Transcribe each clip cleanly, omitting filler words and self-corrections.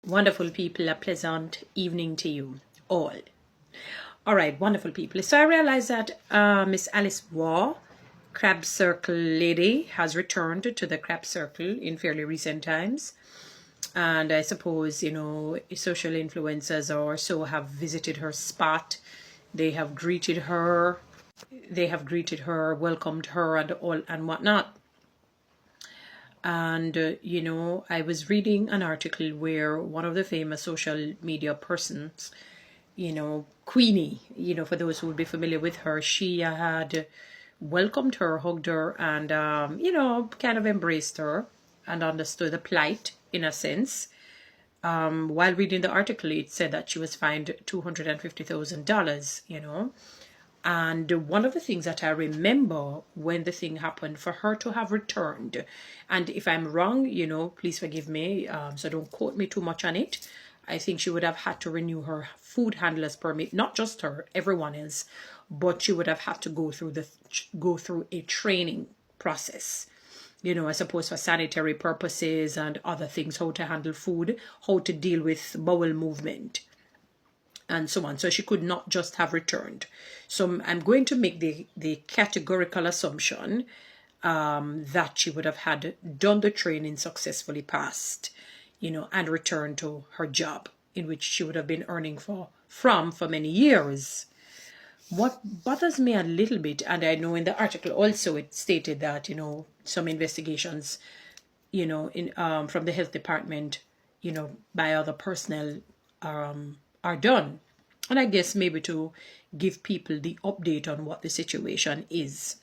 Wonderful people, a pleasant evening to you all. All right, wonderful people. So I realized that Miss Alice Waugh, Crab Circle lady, has returned to the Crab Circle in fairly recent times. And I suppose, social influencers or so have visited her spot. They have greeted her. Welcomed her, and all and whatnot. And, I was reading an article where one of the famous social media persons, Queenie, for those who would be familiar with her, she had welcomed her, hugged her, and, kind of embraced her and understood the plight in a sense. While reading the article, it said that she was fined $250,000, And one of the things that I remember when the thing happened, for her to have returned, and if I'm wrong, please forgive me, so don't quote me too much on it. I think she would have had to renew her food handler's permit, not just her, everyone else, but she would have had to go through a training process. I suppose for sanitary purposes and other things, how to handle food, how to deal with bowel movement, and so on. So she could not just have returned. So I'm going to make the categorical assumption that she would have had done the training, successfully passed, and returned to her job, in which she would have been earning for many years. What bothers me a little bit, and I know in the article also it stated that, some investigations, from the health department, by other personnel, are done. And I guess maybe to give people the update on what the situation is.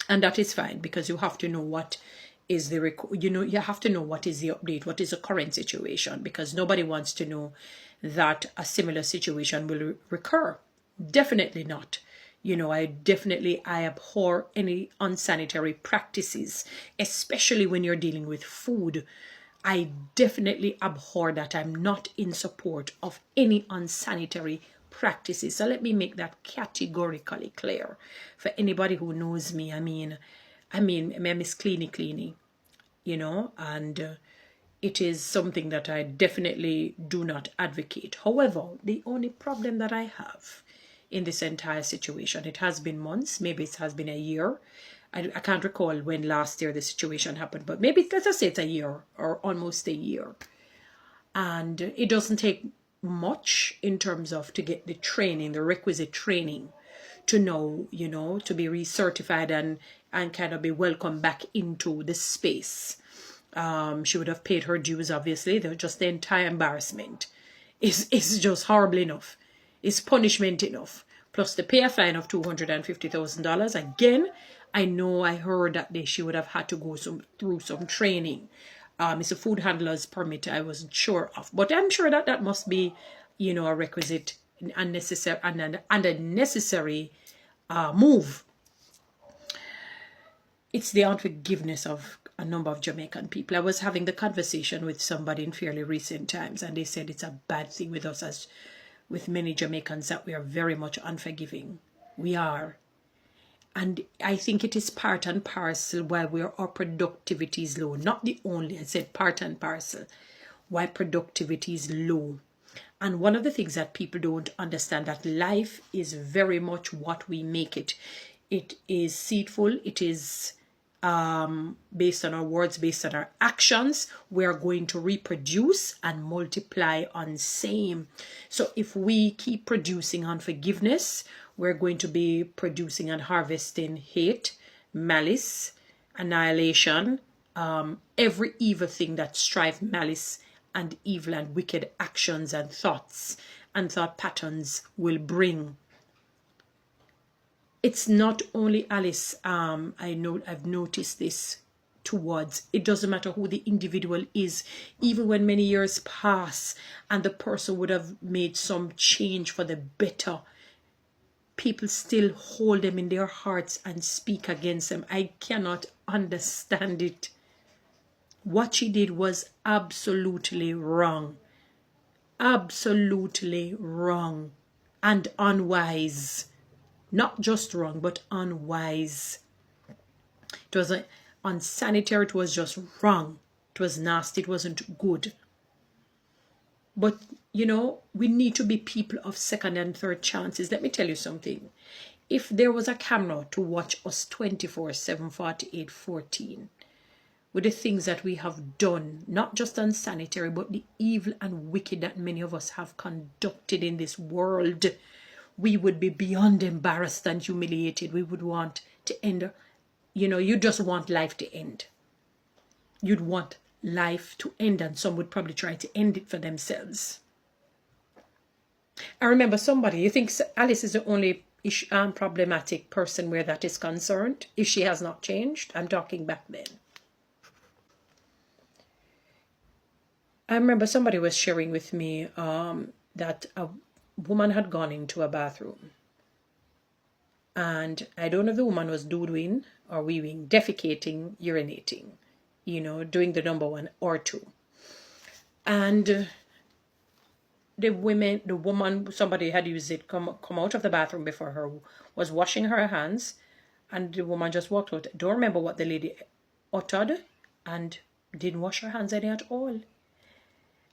And that is fine, because you have to know what is you have to know what is the update, what is the current situation, because nobody wants to know that a similar situation will recur. Definitely not. I abhor any unsanitary practices, especially when you're dealing with food. I definitely abhor that. I'm not in support of any unsanitary practices. So let me make that categorically clear for anybody who knows me. I mean, Miss Cleany, and it is something that I definitely do not advocate. However, the only problem that I have in this entire situation, it has been months, maybe it has been a year. I can't recall when last year the situation happened, but maybe let us say it's a year or almost a year. And it doesn't take much in terms of to get the training, the requisite training, to know, to be recertified and kind of be welcomed back into the space. She would have paid her dues, obviously. Just the entire embarrassment is just horrible enough. It's punishment enough. Plus to pay a fine of $250,000. Again, I know I heard that she would have had to go through some training. It's a food handler's permit I wasn't sure of. But I'm sure that must be, a requisite and a necessary move. It's the unforgiveness of a number of Jamaican people. I was having the conversation with somebody in fairly recent times, and they said it's a bad thing with us, as with many Jamaicans, that we are very much unforgiving. We are. And I think it is part and parcel why our productivity is low. Not the only, I said part and parcel, why productivity is low. And one of the things that people don't understand, that life is very much what we make it. It is seedful. It is based on our words, based on our actions. We are going to reproduce and multiply on same. So if we keep producing unforgiveness, we're going to be producing and harvesting hate, malice, annihilation, every evil thing that strive, malice and evil and wicked actions and thoughts and thought patterns will bring. It's not only Alice. I've noticed this towards. It doesn't matter who the individual is. Even when many years pass and the person would have made some change for the better, people still hold them in their hearts and speak against them. I cannot understand it. What she did was absolutely wrong. Absolutely wrong and unwise. Not just wrong, but unwise. It was unsanitary. It was just wrong. It was nasty. It wasn't good. But, you know, we need to be people of second and third chances. Let me tell you something. If there was a camera to watch us 24/7, 48, 14, with the things that we have done, not just unsanitary, but the evil and wicked that many of us have conducted in this world, we would be beyond embarrassed and humiliated. We would want to end, you know, you just want life to end. You'd want life to end, and some would probably try to end it for themselves. I remember somebody, you think Alice is the only problematic person where that is concerned, if she has not changed? I'm talking back then. I remember somebody was sharing with me that a woman had gone into a bathroom. And I don't know if the woman was doo-dooing or weeing, defecating, urinating, you know, doing the number 1 or 2. And the woman, somebody had used it, come out of the bathroom before her, was washing her hands. And the woman just walked out. Don't remember what the lady uttered, and didn't wash her hands any at all.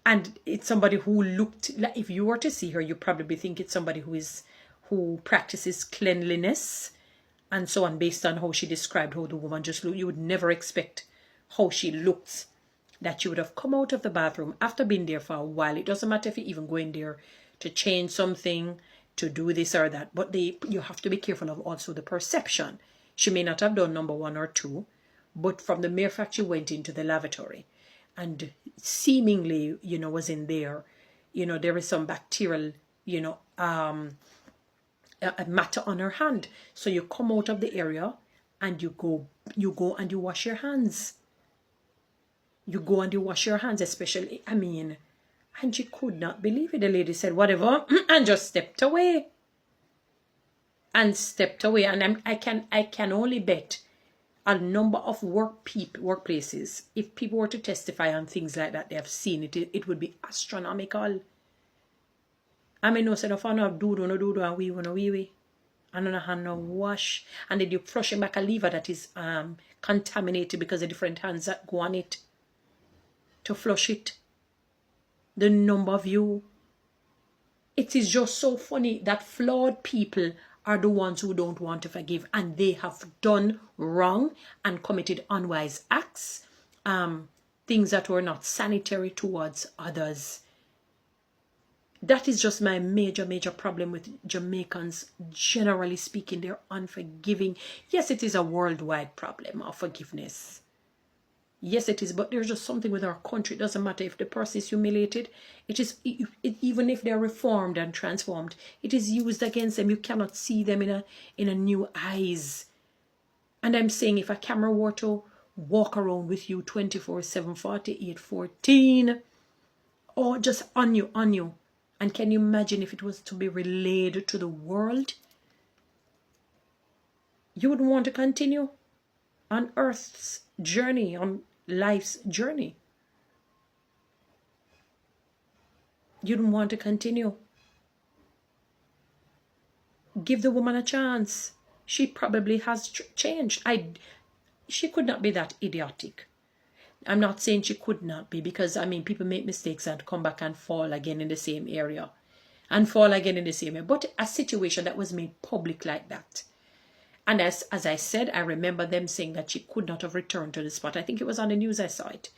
And it's somebody who looked like, if you were to see her, you probably think it's somebody who practices cleanliness and so on, based on how she described how the woman just looked. You would never expect how she looked, that you would have come out of the bathroom after being there for a while. It doesn't matter if you even go in there to change something, to do this or that, but you have to be careful of also the perception. She may not have done number 1 or 2, but from the mere fact she went into the lavatory and seemingly, you know, was in there, you know, there is some bacterial, you know, a matter on her hand. So you come out of the area and you go and you wash your hands. You go and you wash your hands, especially, I mean, and she could not believe it. The lady said, whatever, and just stepped away. And stepped away. And I can only bet a number of workplaces, if people were to testify on things like that, they have seen it, it would be astronomical. I mean, no say no for no do and we wanna we. And no hand no wash. And then you flushing back a lever that is contaminated because of different hands that go on it to flush it. The number of you. It is just so funny that flawed people are the ones who don't want to forgive, and they have done wrong and committed unwise acts, things that were not sanitary towards others. That is just my major problem with Jamaicans. Generally speaking, they're unforgiving. Yes, it is a worldwide problem of forgiveness. Yes, it is, but there's just something with our country. It doesn't matter if the person is humiliated. Even if they're reformed and transformed, it is used against them. You cannot see them in a new eyes. And I'm saying, if a camera were to walk around with you 24/7, 48, 14, or just on you, and can you imagine if it was to be relayed to the world? You wouldn't want to continue on Earth's journey, on life's journey. You don't want to continue. Give the woman a chance. She probably has changed. She could not be that idiotic. I'm not saying she could not be, because I mean, people make mistakes and come back and fall again in the same area, and fall again in the same area. But a situation that was made public like that. And as I said, I remember them saying that she could not have returned to the spot. I think it was on the news, I saw it.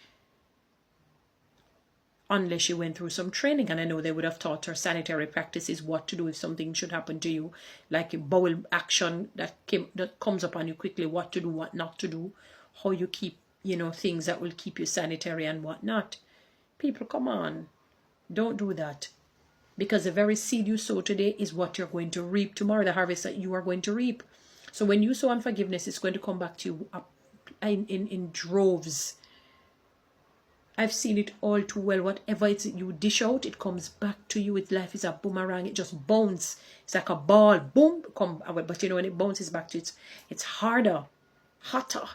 Unless she went through some training. And I know they would have taught her sanitary practices, what to do if something should happen to you. Like a bowel action that comes upon you quickly. What to do, what not to do. How you keep, you know, things that will keep you sanitary and what not. People, come on. Don't do that. Because the very seed you sow today is what you're going to reap tomorrow. The harvest that you are going to reap. So when you sow unforgiveness, it's going to come back to you in droves. I've seen it all too well. Whatever you dish out, it comes back to you. Life is a boomerang. It just bounces. It's like a ball. Boom. But you know, when it bounces back to you, it's harder, hotter,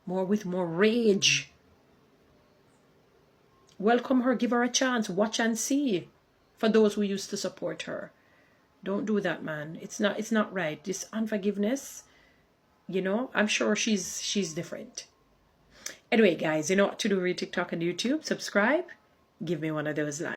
with more rage. Welcome her. Give her a chance. Watch and see. For those who used to support her. Don't do that, man. It's not right. This unforgiveness, you know, I'm sure she's different. Anyway, guys, you know what to do with TikTok and YouTube. Subscribe. Give me one of those likes.